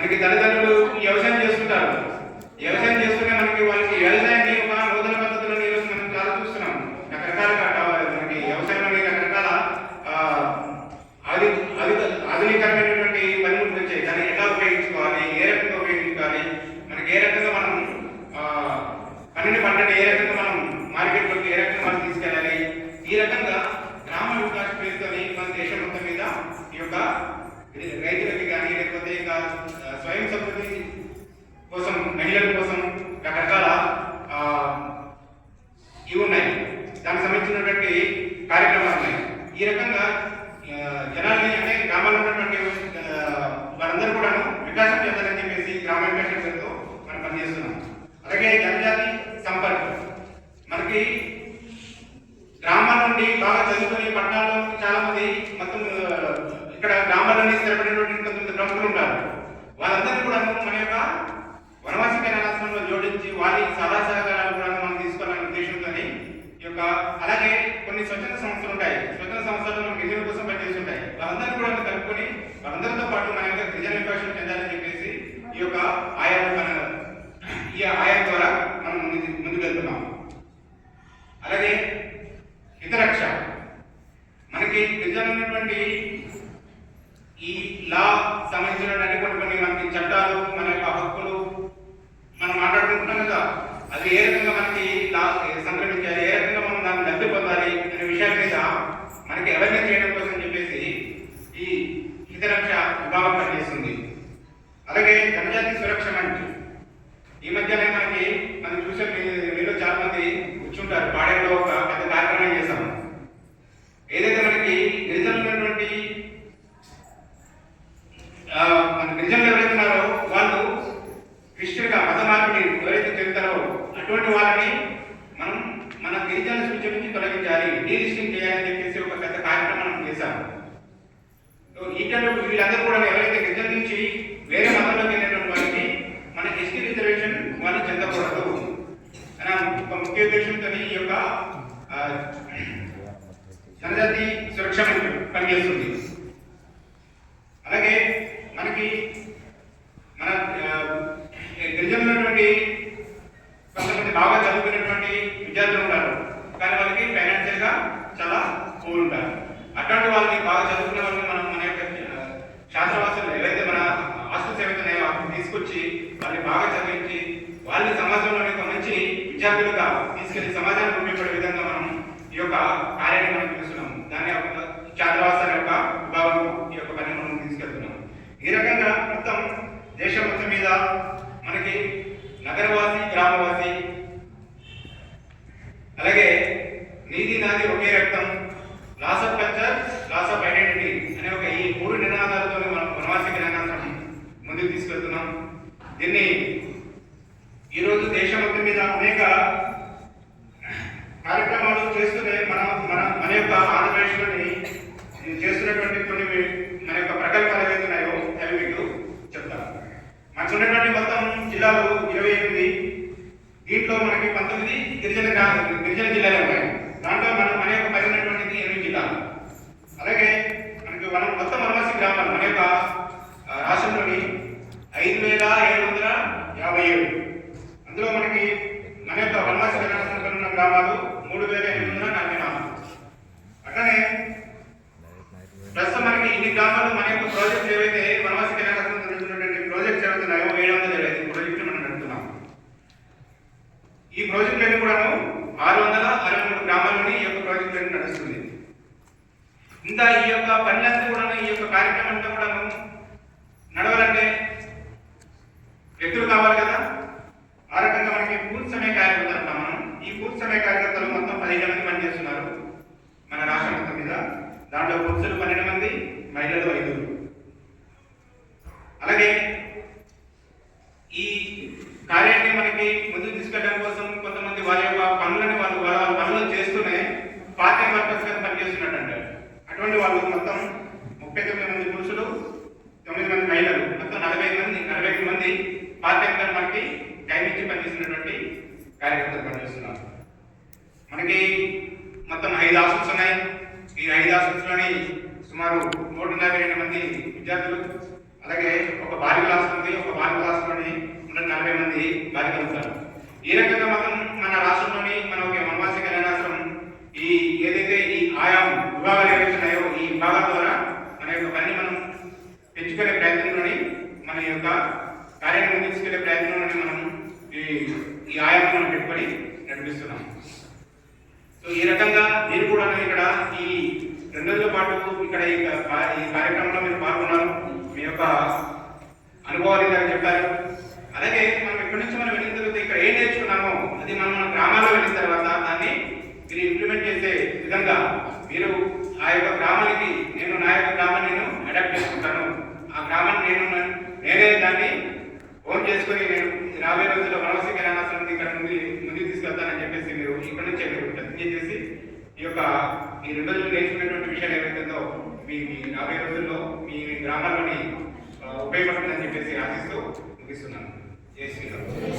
మనకి తల్లిదండ్రులు వ్యవసాయం చేస్తుంటారు. వ్యవసాయం చేస్తూనే మనకి వాళ్ళకి వ్యవసాయాన్ని ఒక నూతన పద్ధతులను ఈరోజు మనం చాలా చూస్తున్నాం. రకరకాలుగా మనకి వ్యవసాయంలోని రకరకాల ఆధునికమైనటువంటి పనిముట్లు వచ్చాయి. దాన్ని ఎలా ఉపయోగించుకోవాలి, ఏ రకంగా ఉపయోగించుకోవాలి, మనకి ఏ రకంగా మనం పంటని ఏ రకంగా మనం మార్కెట్లోకి ఏ రకంగా మనం తీసుకెళ్ళాలి, ఈ రకంగా గ్రామ వికాస్ పేరుతోని మన దేశం మొత్తం మీద ఈ యొక్క రైతులకి కానీ లేకపోతే ఇక స్వయం సమృద్ధి కోసం మహిళల కోసం రకరకాల ఇవి ఉన్నాయి. దానికి సంబంధించినటువంటి కార్యక్రమాలు ఉన్నాయి. ఈ రకంగా జనాల్ని అంటే గ్రామాల్లో ఉన్నటువంటి వారందరూ కూడా వికాసం చెందాలని చెప్పేసి గ్రామ వికాసం పేరుతో మనం పనిచేస్తున్నాం. అలాగే జనజాతి సంపర్కం మనకి గ్రామాల నుండి బాగా చదువుకుని పట్టణాల్లో చాలా మంది మొత్తం ఇక్కడ గ్రామాలని స్థిరపడినటువంటి కొంతమంది ప్రముఖులు ఉంటారు. వాళ్ళందరినీ కూడా మన యొక్క వనవాసి కళ్యాణాశ్రమంలో జోడించి వారి సలహా సహకారాలు కూడా మనం తీసుకోవాలనే ఉద్దేశంతో ఈ యొక్క అలాగే కొన్ని స్వచ్ఛంద సంస్థలు ఉంటాయి. స్వచ్ఛంద సంస్థలు మన గిరిజనుల కోసం పనిచేస్తుంటాయి. వాళ్ళందరూ కూడా కలుపుకొని వాళ్ళందరితో పాటు మన యొక్క గిరిజన వికాసం చెందాలని చెప్పేసి ఈ యొక్క ఆయా ద్వారా మనం ముందుకు వెళ్తున్నాం. అలాగే హితరక్ష మనకి గిరిజనున్నటువంటి ఈ లా సంబంధించినటువంటి కొన్ని మనకి చట్టాలు, మన యొక్క హక్కులు మనం మాట్లాడుకుంటున్నాం కదా, అది ఏ రకంగా మనకి లా సంక్రమించాలి, ఏ రకంగా మనం దాన్ని లబ్ధి పొందాలి అనే విషయాల మీద మనకి అవేర్నెస్ చేయడం కోసం చెప్పేసి ఈ హితరక్ష విభాగం పనిచేస్తుంది. అలాగే జనజాతి సురక్ష మంచి ఈ మధ్యనే మనం చూసే మీలో చాలా మంది కూర్చుంటారు. పాడేలో ఒక పెద్ద కార్యక్రమం చేశాము. ఏదైతే మనకి గిరిజనులు ఉన్నటువంటి మన గిరిజనులు ఎవరైతే ఉన్నారో వాళ్ళు క్రిస్టియన్గా మత మార్పిడి ఎవరైతే చెప్తారో అటువంటి వాళ్ళని మనం మన గిరిజన సూచన నుంచి తొలగించాలి, డీలిస్టింగ్ చేయాలని చెప్పేసి ఒక పెద్ద కార్యక్రమం మనం చేశాము. వీళ్ళందరూ కూడా ఎవరైతే గిరిజన నుంచి వేరే మతంలోకి వెళ్ళినటువంటి వారికి మన ఎస్టీ రిజర్వేషన్ వాళ్ళు చెందకూడదు అనే ఒక ముఖ్య ఉద్దేశంతో ఈ యొక్క జనజాతి సురక్ష పనిచేస్తుంది. అలాగే మనకి మన గిరిజనులైనటువంటి కొంతమంది బాగా చదువుకునేటువంటి విద్యార్థులు ఉంటారు, కానీ వాళ్ళకి ఫైనాన్షియల్ గా చాలా పూర్ ఉంటారు. అటువంటి వాళ్ళని బాగా చదువుకునే వాళ్ళని మనం మన యొక్క శాస్త్రవాసులు ఏవైతే మన ఆస్తులు ఏవైతున్నాయో వాటిని తీసుకొచ్చి వాళ్ళని బాగా చదివించి వాళ్ళని సమాజంలోని ఒక మంచి విద్యార్థులుగా తీసుకెళ్లి సమాజానికి ఉపయోగపడే విధంగా మనం ఈ యొక్క కార్యాన్ని మనం చూస్తున్నాం. దాని ఛాత్రవాసాల యొక్క విభాగం ఈ యొక్క పని మనం తీసుకెళ్తున్నాం. ఈ రకంగా మొత్తం దేశం మొత్తం మీద మనకి నగరవాసి, గ్రామవాసి, అలాగే నీది నాది ఒకే రక్తం, loss of culture, loss of identity అనే ఒక ఈ 3 నినాదాలతో మనం వనవాసి జ్ఞానాశ్రమం ముందుకు తీసుకెళ్తున్నాం. దీన్ని ఈరోజు దేశం మొత్తం మీద అనేక కార్యక్రమాలు చేస్తూనే మన యొక్క ఆంధ్రప్రదేశ్లోని చేస్తున్నటువంటి కొన్ని మన యొక్క ప్రకల్పాలు ఏవైతున్నాయో అవి మీకు చెప్తాను. మనకు ఉన్నటువంటి మొత్తం జిల్లాలు 28. దీంట్లో మనకి 19 గిరిజన జిల్లాలు ఉన్నాయి. దాంట్లో మన యొక్క పని ఉన్నటువంటిది 8 జిల్లాలు. అలాగే మనకి మొత్తం వనవాసి గ్రామాలు మన యొక్క రాష్ట్రంలోని 5757. అందులో మనకి మన యొక్క వనవాసి ఉన్న గ్రామాలు 3844. అట్లనే ప్రస్తుతం మనకి ఇన్ని గ్రామాలు మన యొక్క ప్రాజెక్ట్స్ ఏవైతే వనవాసి కళ్యాణాశ్రమం జరుగుతున్నటువంటి ప్రాజెక్ట్స్ ఏవైతున్నాయో 725 ప్రాజెక్టులు మనం నడుపుతున్నాం. ఈ ప్రాజెక్టులన్నీ కూడా 663 గ్రామాలని ఈ యొక్క ప్రాజెక్టులన్నీ నడుస్తుంది. ఇంత ఈ యొక్క పనులంతా కూడా ఈ యొక్క కార్యక్రమం అంతా కూడా నడవాలంటే వ్యక్తులు కావాలి కదా. ఆ రకంగా మనకి పూర్తి సమయ కార్యకర్తలు అంటాం మనం. ఈ పూర్తి సమయ కార్యకర్తలు మొత్తం 15 మంది పనిచేస్తున్నారు మన రాష్ట్రం మొత్తం మీద. దాంట్లో పురుషులు 12 మంది, మహిళలు 5. అలాగే ఈ కార్యాన్ని మనకి ముందుకు తీసుకెళ్ళడం కోసం కొంతమంది వారి యొక్క పనులని వాళ్ళ పనులు చేస్తూనే పార్ట్ టైం వర్కర్స్ గా పనిచేస్తున్నట్టు అంటారు. అటువంటి వాళ్ళు మొత్తం 39 మంది పురుషులు, 9 మంది మహిళలు, మొత్తం 45 మంది పార్ట్ టైం గా మనకి టైం ఇచ్చి పనిచేస్తున్నటువంటి కార్యకర్తలు పనిచేస్తున్నారు. మనకి మొత్తం 5 హాస్టల్స్ ఉన్నాయి. ఈ 5 హాస్టల్స్లోని సుమారు 152 మంది విద్యార్థులు, అలాగే ఒక బాలి క్లాస్ ఉంది, ఒక బాలి క్లాస్లోని 140 మంది బాలికలు ఉంటారు. ఈ రకంగా మనం మన రాష్ట్రంలోని మన ఒక వనవాసి కళ్యాణాశ్రమం ఈ ఏదైతే ఈ ఆయా విభాగాలు ఏవైతే ఉన్నాయో ఈ విభాగాల ద్వారా మన యొక్క పనిని మనం పెంచుకునే ప్రయత్నంలోని మన యొక్క కార్యాన్ని తీసుకెళ్లే ప్రయత్నంలోని మనం ఈ ఆయాన్ని మనం పెట్టుకొని నడిపిస్తున్నాం. సో ఈ రకంగా మీరు కూడా ఇక్కడ ఈ 2 రోజుల పాటు ఇక్కడ ఈ కార్యక్రమంలో మీరు పాల్గొన్నారు, మీ యొక్క అనుభవాలు ఇందాక చెప్పారు. అలాగే మనం ఇక్కడి నుంచి మనం వెళ్ళిన తర్వాత ఇక్కడ ఏం నేర్చుకున్నామో అది మనం మన గ్రామాల్లో వెళ్ళిన తర్వాత దాన్ని మీరు ఇంప్లిమెంట్ చేసే విధంగా మీరు ఆ యొక్క గ్రామానికి నేను నా యొక్క గ్రామాన్ని నేను అడాప్ట్ చేసుకుంటాను, ఆ గ్రామాన్ని నేనే దాన్ని ఓన్ చేసుకొని నేను రాబోయే రోజుల్లో వనవాసి కళ్యాణాశ్రమం ఇక్కడ ముందుకు తీసుకెళ్తానని చెప్పేసి మీరు ఇక్కడ నుంచి మీరు ప్రతిజ్ఞ చేసి ఈ యొక్క ఈ 2 రోజులు నేర్చుకునేటువంటి విషయాలు ఏవైతుందో మీ రాబోయే రోజుల్లో మీ గ్రామాల్లోని ఉపయోగపడుతుందని చెప్పేసి ఆశిస్తూ ముగిస్తున్నాను. జై శ్రీరామ్.